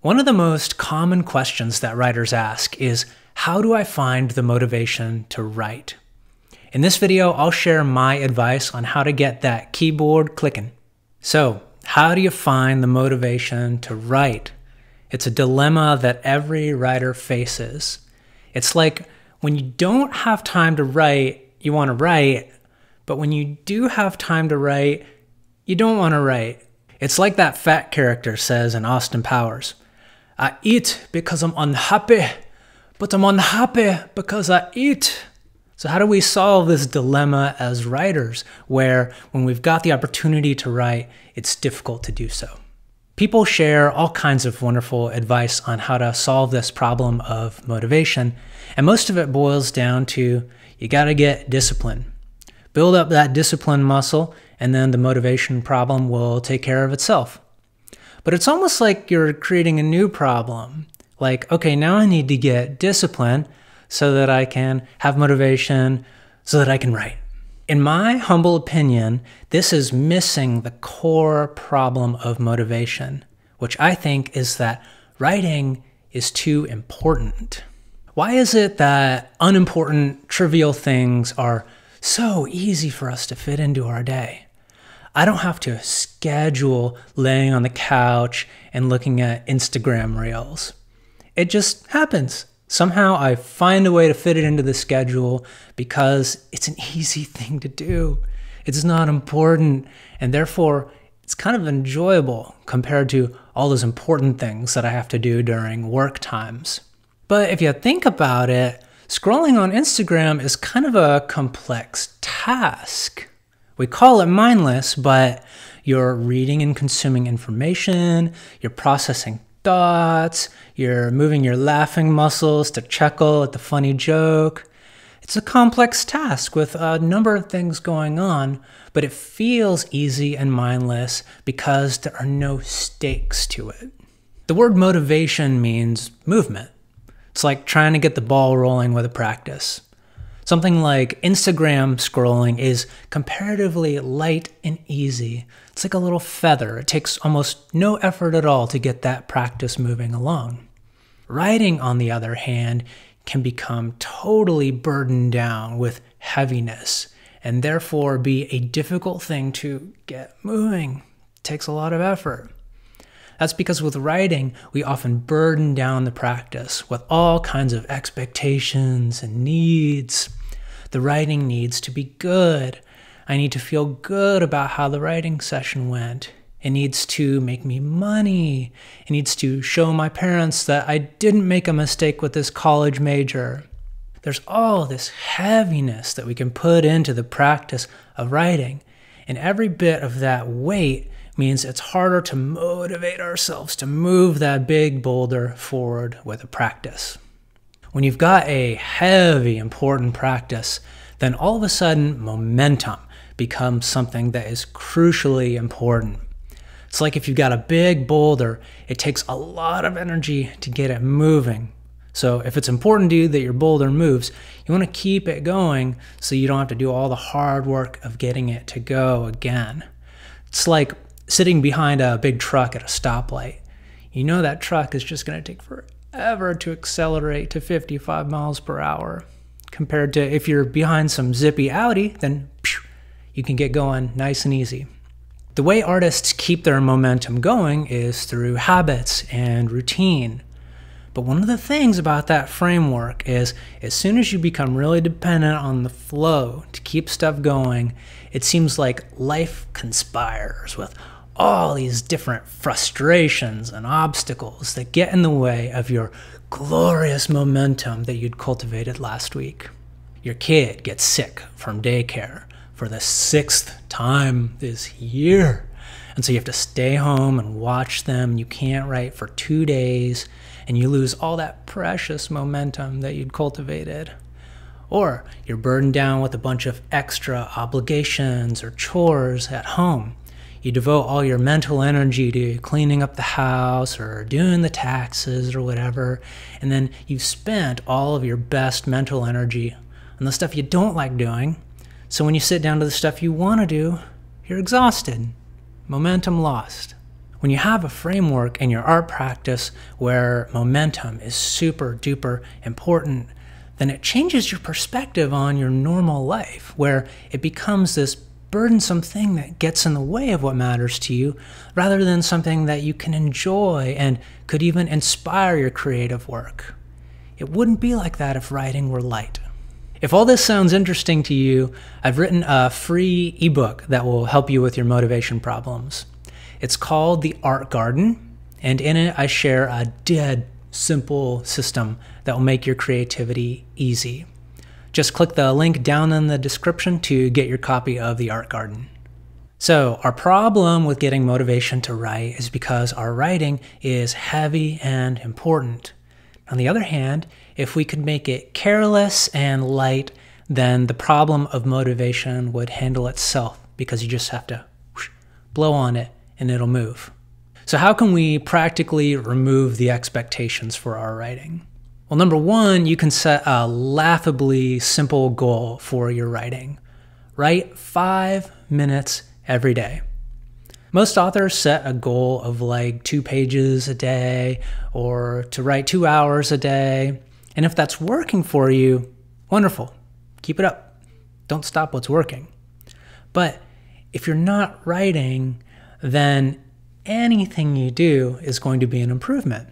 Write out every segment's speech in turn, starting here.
One of the most common questions that writers ask is, how do I find the motivation to write? In this video, I'll share my advice on how to get that keyboard clicking. So, how do you find the motivation to write? It's a dilemma that every writer faces. It's like when you don't have time to write, you want to write, but when you do have time to write, you don't want to write. It's like that fat character says in Austin Powers. I eat because I'm unhappy, but I'm unhappy because I eat. So how do we solve this dilemma as writers, where when we've got the opportunity to write, it's difficult to do so? People share all kinds of wonderful advice on how to solve this problem of motivation, and most of it boils down to you gotta get discipline. Build up that discipline muscle, and then the motivation problem will take care of itself. But it's almost like you're creating a new problem. Like, okay, now I need to get discipline so that I can have motivation, so that I can write. In my humble opinion, this is missing the core problem of motivation, which I think is that writing is too important. Why is it that unimportant, trivial things are so easy for us to fit into our day? I don't have to schedule laying on the couch and looking at Instagram reels. It just happens. Somehow I find a way to fit it into the schedule because it's an easy thing to do. It's not important, and therefore it's kind of enjoyable compared to all those important things that I have to do during work times. But if you think about it, scrolling on Instagram is kind of a complex task. We call it mindless, but you're reading and consuming information, you're processing thoughts, you're moving your laughing muscles to chuckle at the funny joke. It's a complex task with a number of things going on, but it feels easy and mindless because there are no stakes to it. The word motivation means movement. It's like trying to get the ball rolling with a practice. Something like Instagram scrolling is comparatively light and easy. It's like a little feather. It takes almost no effort at all to get that practice moving along. Writing, on the other hand, can become totally burdened down with heaviness and therefore be a difficult thing to get moving. It takes a lot of effort. That's because with writing, we often burden down the practice with all kinds of expectations and needs. The writing needs to be good. I need to feel good about how the writing session went. It needs to make me money. It needs to show my parents that I didn't make a mistake with this college major. There's all this heaviness that we can put into the practice of writing, and every bit of that weight means it's harder to motivate ourselves to move that big boulder forward with a practice. When you've got a heavy, important practice, then all of a sudden momentum becomes something that is crucially important. It's like if you've got a big boulder, it takes a lot of energy to get it moving. So if it's important to you that your boulder moves, you want to keep it going so you don't have to do all the hard work of getting it to go again. It's like sitting behind a big truck at a stoplight. You know that truck is just going to take forever to accelerate to 55 miles per hour. Compared to if you're behind some zippy Audi, then you can get going nice and easy. The way artists keep their momentum going is through habits and routine. But one of the things about that framework is as soon as you become really dependent on the flow to keep stuff going, it seems like life conspires with all these different frustrations and obstacles that get in the way of your glorious momentum that you'd cultivated last week. Your kid gets sick from daycare for the 6th time this year, and so you have to stay home and watch them. You can't write for 2 days, and you lose all that precious momentum that you'd cultivated. Or you're burdened down with a bunch of extra obligations or chores at home. You devote all your mental energy to cleaning up the house or doing the taxes or whatever, and then you've spent all of your best mental energy on the stuff you don't like doing. So when you sit down to the stuff you want to do, you're exhausted. Momentum lost. When you have a framework in your art practice where momentum is super duper important, then it changes your perspective on your normal life, where it becomes this burdensome thing that gets in the way of what matters to you, rather than something that you can enjoy and could even inspire your creative work. It wouldn't be like that if writing were light. If all this sounds interesting to you, I've written a free ebook that will help you with your motivation problems. It's called The Art Garden, and in it I share a dead simple system that will make your creativity easy. Just click the link down in the description to get your copy of The Art Garden. So our problem with getting motivation to write is because our writing is heavy and important. On the other hand, if we could make it careless and light, then the problem of motivation would handle itself, because you just have to blow on it and it'll move. So how can we practically remove the expectations for our writing? Well, number one, you can set a laughably simple goal for your writing. Write 5 minutes every day. Most authors set a goal of like 2 pages a day, or to write 2 hours a day. And if that's working for you, wonderful. Keep it up. Don't stop what's working. But if you're not writing, then anything you do is going to be an improvement.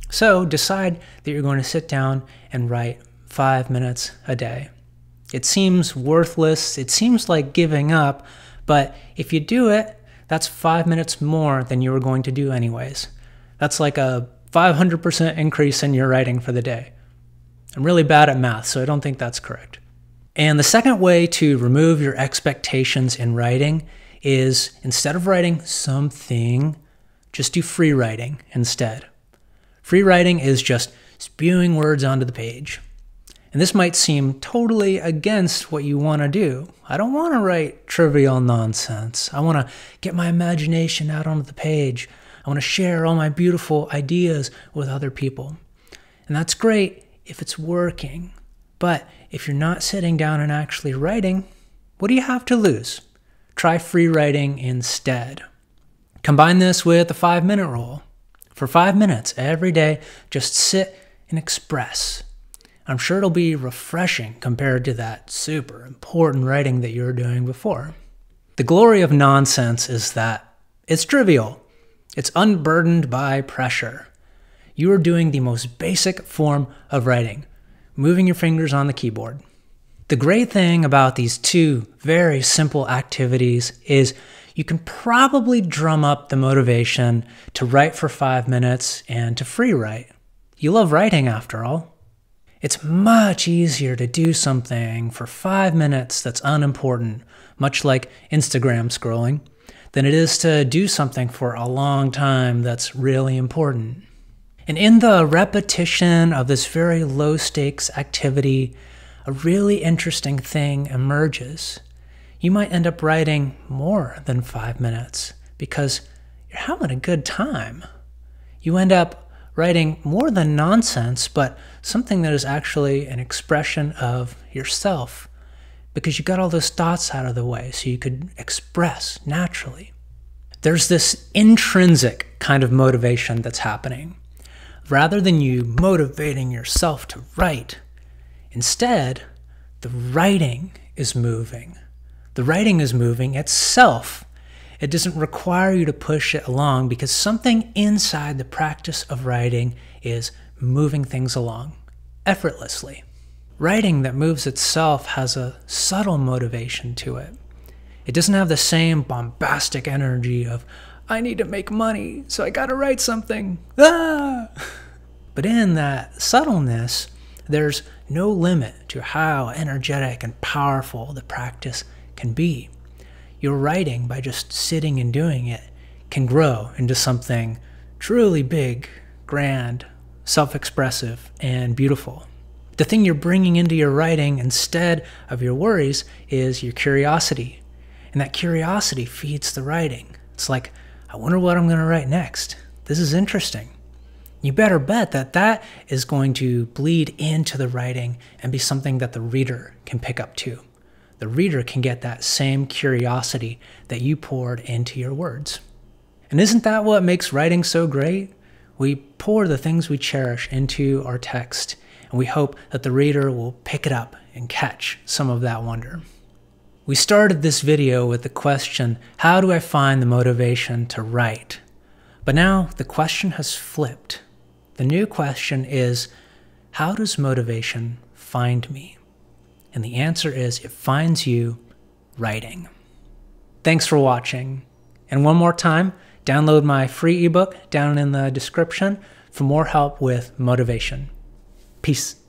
So decide that you're going to sit down and write 5 minutes a day. It seems worthless, it seems like giving up, but if you do it, that's 5 minutes more than you were going to do anyways. That's like a 500% increase in your writing for the day. I'm really bad at math, so I don't think that's correct. And the second way to remove your expectations in writing is, instead of writing something, just do free writing instead. Free writing is just spewing words onto the page. And this might seem totally against what you want to do. I don't want to write trivial nonsense. I want to get my imagination out onto the page. I want to share all my beautiful ideas with other people. And that's great if it's working. But if you're not sitting down and actually writing, what do you have to lose? Try free writing instead. Combine this with the 5-minute rule. For 5 minutes every day, just sit and express. I'm sure it'll be refreshing compared to that super important writing that you were doing before. The glory of nonsense is that it's trivial. It's unburdened by pressure. You are doing the most basic form of writing, moving your fingers on the keyboard. The great thing about these two very simple activities is you can probably drum up the motivation to write for 5 minutes and to free write. You love writing after all. It's much easier to do something for 5 minutes that's unimportant, much like Instagram scrolling, than it is to do something for a long time that's really important. And in the repetition of this very low-stakes activity, a really interesting thing emerges. You might end up writing more than 5 minutes because you're having a good time. You end up writing more than nonsense, but something that is actually an expression of yourself, because you got all those thoughts out of the way so you could express naturally. There's this intrinsic kind of motivation that's happening. Rather than you motivating yourself to write, instead, the writing is moving. The writing is moving itself. It doesn't require you to push it along because something inside the practice of writing is moving things along effortlessly. Writing that moves itself has a subtle motivation to it. It doesn't have the same bombastic energy of, I need to make money, so I gotta write something. Ah! But in that subtleness, there's no limit to how energetic and powerful the practice can be. Your writing, by just sitting and doing it, can grow into something truly big, grand, self-expressive, and beautiful. The thing you're bringing into your writing instead of your worries is your curiosity. And that curiosity feeds the writing. It's like, I wonder what I'm going to write next. This is interesting. You better bet that that is going to bleed into the writing and be something that the reader can pick up too. The reader can get that same curiosity that you poured into your words. And isn't that what makes writing so great? We pour the things we cherish into our text, and we hope that the reader will pick it up and catch some of that wonder. We started this video with the question, how do I find the motivation to write? But now the question has flipped. The new question is, how does motivation find me? And the answer is, it finds you writing. Thanks for watching. And one more time, download my free ebook down in the description for more help with motivation. Peace.